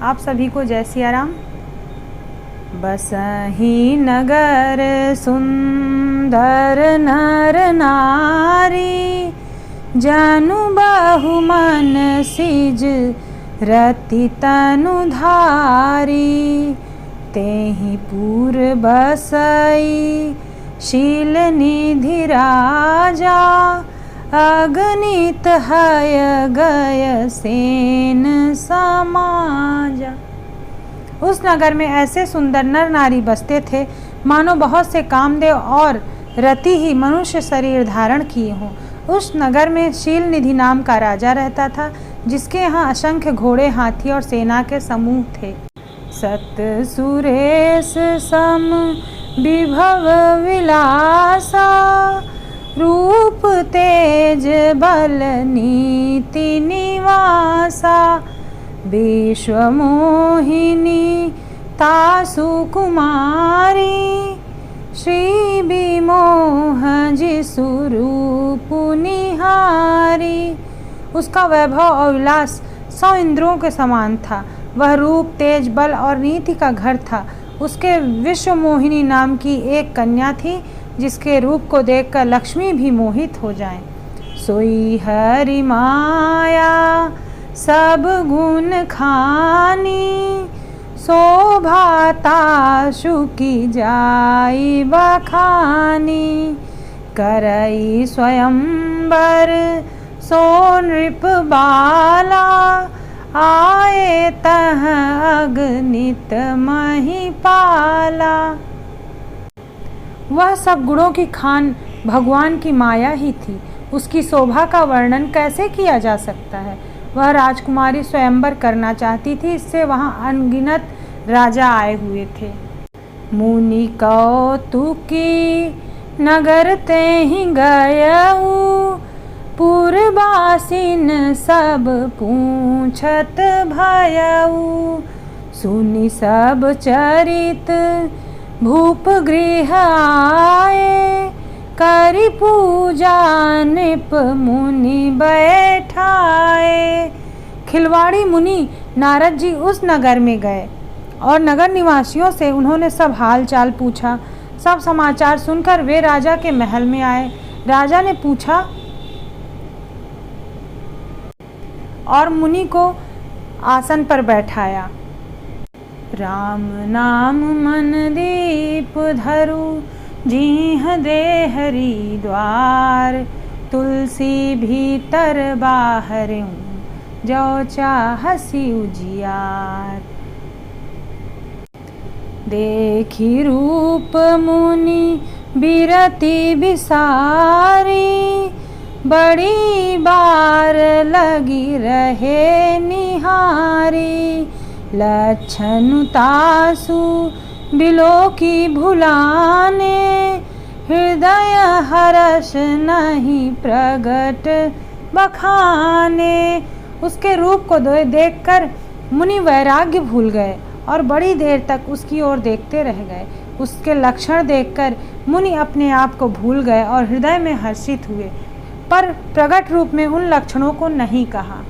आप सभी को जय सिया राम। बसहि नगर सुंदर नर नारी, जनु बहु मन सिज रति तनु धारी। तेहि पुर बसई शील निधि राजा, अगणित हय गय सेन समाजा। उस नगर में ऐसे सुंदर नर नारी बसते थे मानो बहुत से कामदेव और रति ही मनुष्य शरीर धारण किए हों। उस नगर में शील निधि नाम का राजा रहता था, जिसके यहाँ असंख्य घोड़े, हाथी और सेना के समूह थे। सत सुरेश सम विभव विलासा, रूप तेज बल नीति निवासा। विश्व मोहिनी तासु कुमारी, श्री विमोह जिसु रूप निहारी। उसका वैभव और विलास 100 इंद्रों के समान था। वह रूप, तेज, बल और नीति का घर था। उसके विश्व मोहिनी नाम की एक कन्या थी, जिसके रूप को देखकर लक्ष्मी भी मोहित हो जाए। सोई हरि माया सब गुण खानी, शोभा तासु की जाई बखानी। करई स्वयंवर सो नृप बाला, आए तह अगणित महिपाला। वह सब गुणों की खान भगवान की माया ही थी। उसकी शोभा का वर्णन कैसे किया जा सकता है। वह राजकुमारी स्वयंवर करना चाहती थी, इससे वहाँ अनगिनत राजा आए हुए थे। मुनि कौतुकी नगर ते ही गयऊ, पुरवासिन सब पूछत भयऊ। सुनि सब चरित भूप गृह आए, करि पूजा नृप मुनि बैठाए। खिलवाड़ी मुनि नारद जी उस नगर में गए और नगर निवासियों से उन्होंने सब हाल चाल पूछा। सब समाचार सुनकर वे राजा के महल में आए। राजा ने पूछा और मुनि को आसन पर बैठाया। राम नाम मन दीप धरु, जीह दे हरि द्वार। तुलसी भीतर बाहर, जो चाहसी उजियार। देखी रूप मुनि बिरति बिसारी, बड़ी बार लगी रहे निहारी। लक्षण तासु बिलो की भुलाने, हृदय हर्ष नहीं प्रगट बखाने। उसके रूप को देखकर मुनि वैराग्य भूल गए और बड़ी देर तक उसकी ओर देखते रह गए। उसके लक्षण देखकर मुनि अपने आप को भूल गए और हृदय में हर्षित हुए, पर प्रगट रूप में उन लक्षणों को नहीं कहा।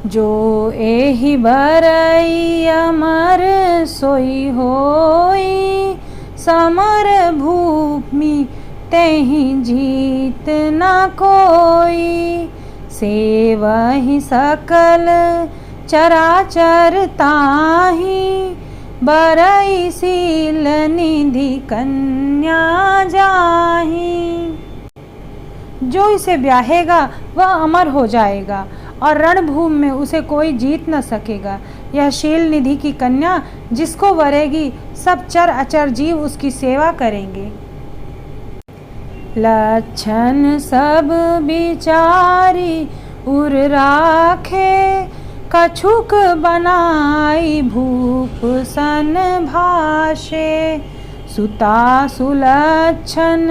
जो एहि बरई अमर सोई होई, समर भूमि तेहि जीत न कोई। सेवहि सकल चराचर ताहि, बरई शील निधि कन्या जाहि। जो इसे ब्याहेगा वह अमर हो जाएगा और रणभूमि में उसे कोई जीत न सकेगा। यह शील निधि की कन्या जिसको वरेगी, सब चर अचर जीव उसकी सेवा करेंगे। लक्षण सब विचारी उर राखे, कछुक बनाई भूप सन भाषे। सुता सुलक्षण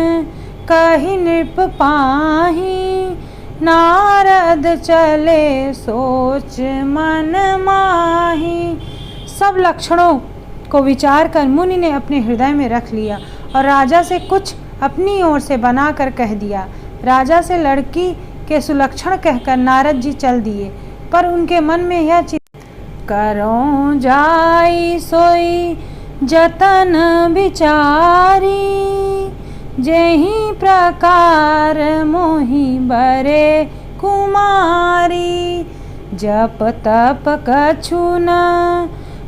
कहि नृप पाही, नारद चले सोच मन माही। सब लक्षणों को विचार कर मुनि ने अपने हृदय में रख लिया और राजा से कुछ अपनी ओर से बनाकर कह दिया। राजा से लड़की के सुलक्षण कहकर नारद जी चल दिए, पर उनके मन में यह करो जाई सोई जतन बिचारी, जेहि प्रकार मोहि बरे कुमारी। जप तप कछु न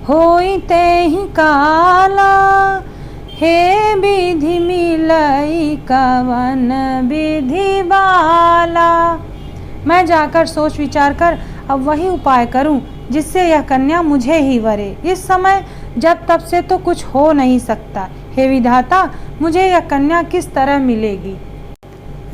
होई तेहि काला, हे विधि मिलई कवन विधि बाला। मैं जाकर सोच विचार कर अब वही उपाय करूं जिससे यह कन्या मुझे ही वरे। इस समय जब तब से तो कुछ हो नहीं सकता। हे विधाता, मुझे यह कन्या किस तरह मिलेगी।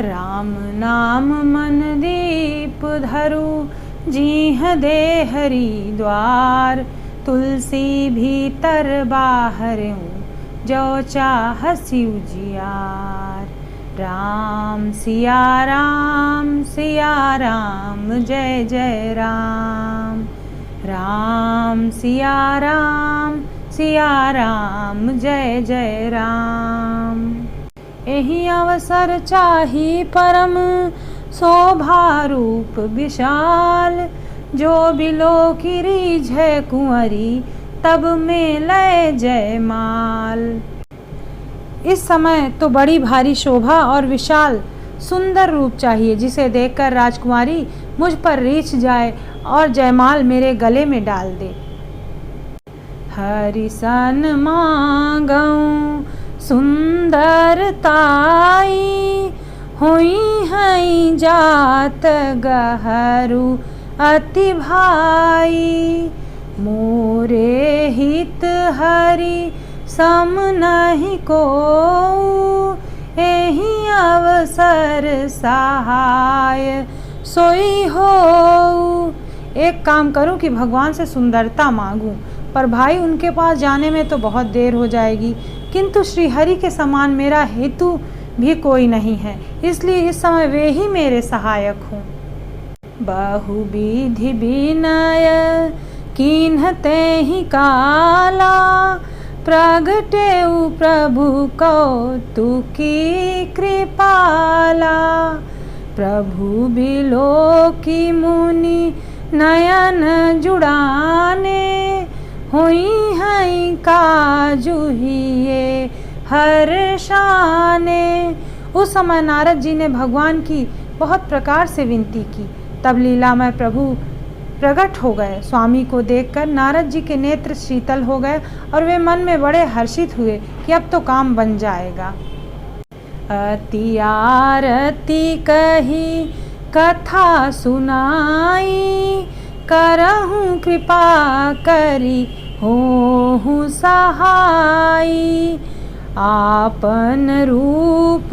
राम नाम मन दीप धरु, जीह दे हरि द्वार। तुलसी भीतर बाहर हूँ, जो चाह सिउ जियार। राम सिया राम जय जय राम। राम सिया राम जय जय राम। एहि अवसर चाही परम शोभा रूप विशाल। जो बिलो की रीझै कुंवरी, तब में लय जय माल। इस समय तो बड़ी भारी शोभा और विशाल सुंदर रूप चाहिए, जिसे देखकर राजकुमारी मुझ पर रीछ जाए और जयमाल मेरे गले में डाल दे। हरि सन मांगऊं सुंदर ताई, होई हई जात गहरू अति भाई। मोरे हित हरि सम नहीं को, एहि अवसर सहाय सोई हो। एक काम करूं कि भगवान से सुंदरता मांगूं, पर भाई उनके पास जाने में तो बहुत देर हो जाएगी। किंतु श्री हरि के समान मेरा हेतु भी कोई नहीं है, इसलिए इस समय वे ही मेरे सहायक हों। बहुविधि विनय कीन्हते ही काला, प्रगटेउ प्रभु कौतुकी कृपाला। प्रभु बिलो की मुनि नयन जुड़ाने, हुई हई काजुहिए हर्षाने। उस समय नारद जी ने भगवान की बहुत प्रकार से विनती की। तब लीलामय प्रभु प्रकट हो गए। स्वामी को देखकर नारद जी के नेत्र शीतल हो गए और वे मन में बड़े हर्षित हुए कि अब तो काम बन जाएगा। अति आरती कही कथा सुनाई, करहूँ कृपा करी होहु सहाई। आपन रूप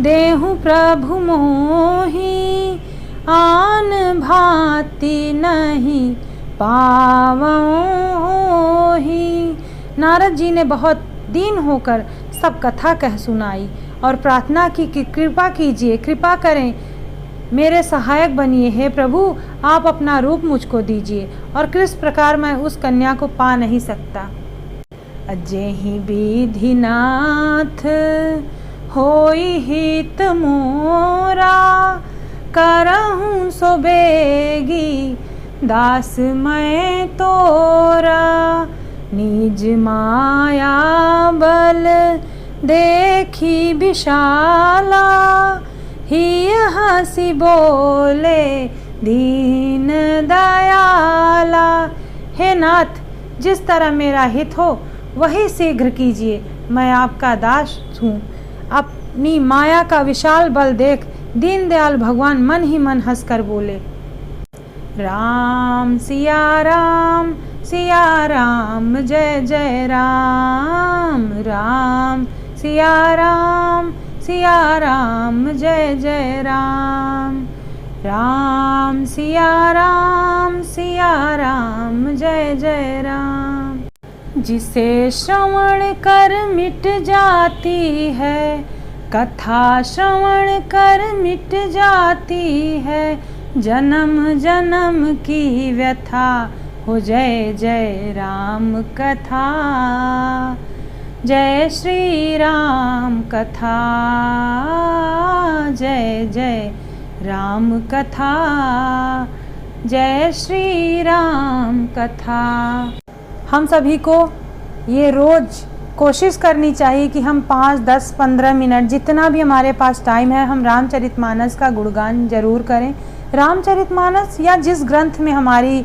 देहु प्रभु मोहि, आन भांति नहीं पावऊं होहि। नारद जी ने बहुत दीन होकर सब कथा कह सुनाई और प्रार्थना की कि कृपा कीजिए, कृपा करें, मेरे सहायक बनिए। हे प्रभु, आप अपना रूप मुझको दीजिए और किस प्रकार मैं उस कन्या को पा नहीं सकता। अजेहि विधिनाथ होई हित मोरा, करहूँ सो बेगी दास मैं तोरा। निज माया बल देखी विशाला, ही हंसी बोले दीन दयाला। हे नाथ, जिस तरह मेरा हित हो वही शीघ्र कीजिए, मैं आपका दास हूँ। अपनी माया का विशाल बल देख दीन दयाल भगवान मन ही मन हंसकर बोले। राम सिया राम जय जय राम। राम सिया राम जय जय राम। राम सिया राम जय जय राम। जिसे श्रवण कर मिट जाती है, कथा श्रवण कर मिट जाती है। जन्म जन्म की व्यथा हो जय जय राम कथा। जय श्री राम कथा, जय जय राम कथा। जय श्री राम कथा। हम सभी को ये रोज़ कोशिश करनी चाहिए कि हम 5, 10, 15 मिनट जितना भी हमारे पास टाइम है हम रामचरितमानस का गुणगान जरूर करें। रामचरितमानस या जिस ग्रंथ में हमारी